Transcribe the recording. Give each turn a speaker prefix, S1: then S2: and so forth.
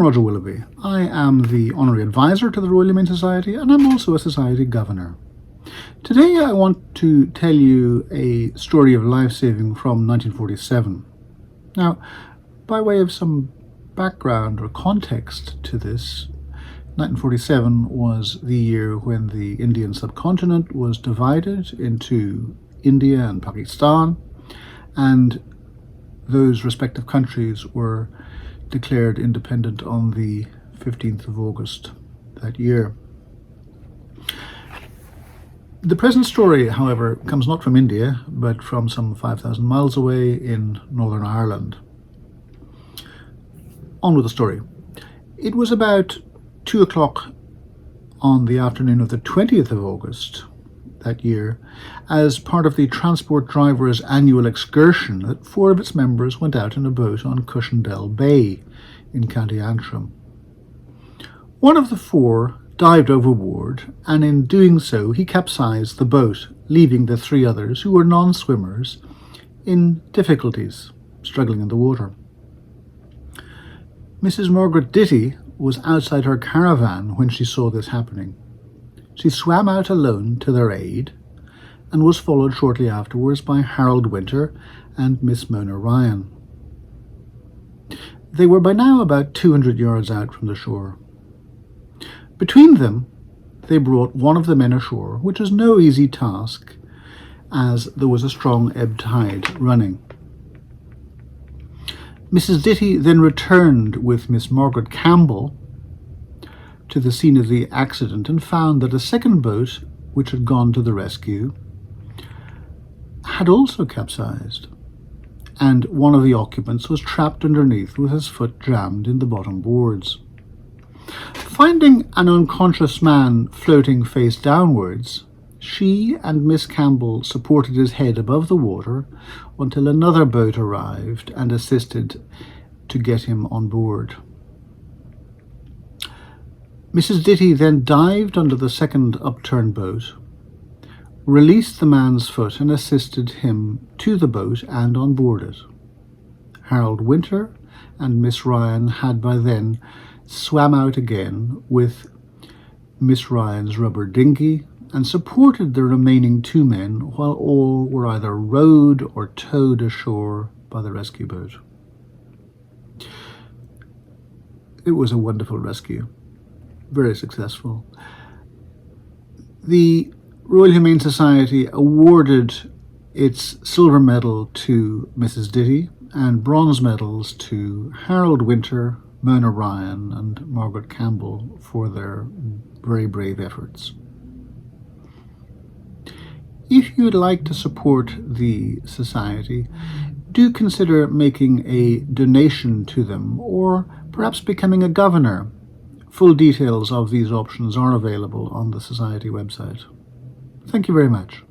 S1: Roger Willoughby. I am the Honorary Advisor to the Royal Humane Society, and I'm also a Society Governor. Today I want to tell you a story of life-saving from 1947. Now, by way of some background or context to this, 1947 was the year when the Indian subcontinent was divided into India and Pakistan, and those respective countries were declared independent on the 15th of August that year. The present story, however, comes not from India, but from some 5,000 miles away in Northern Ireland. On with the story. It was about 2 o'clock on the afternoon of the 20th of August that year, as part of the Transport Drivers' annual excursion, that 4 of its members went out in a boat on Cushendale Bay in County Antrim. One of the 4 dived overboard, and in doing so he capsized the boat, leaving the 3 others, who were non-swimmers, in difficulties, struggling in the water. Mrs. Margaret Ditty was outside her caravan when she saw this happening. She swam out alone to their aid and was followed shortly afterwards by Harold Winter and Miss Mona Ryan. They were by now about 200 yards out from the shore. Between them, they brought one of the men ashore, which was no easy task, as there was a strong ebb tide running. Mrs. Ditty then returned with Miss Margaret Campbell to the scene of the accident and found that a second boat, which had gone to the rescue, had also capsized, and one of the occupants was trapped underneath with his foot jammed in the bottom boards. Finding an unconscious man floating face downwards, she and Miss Campbell supported his head above the water until another boat arrived and assisted to get him on board. Mrs. Ditty then dived under the second upturned boat, released the man's foot and assisted him to the boat and on board it. Harold Winter and Miss Ryan had by then swam out again with Miss Ryan's rubber dinghy and supported the remaining 2 men while all were either rowed or towed ashore by the rescue boat. It was a wonderful rescue. Very successful. The Royal Humane Society awarded its silver medal to Mrs. Ditty and bronze medals to Harold Winter, Mona Ryan and Margaret Campbell for their very brave efforts. If you'd like to support the Society, do consider making a donation to them or perhaps becoming a governor. Full details of these options are available on the Society website. Thank you very much.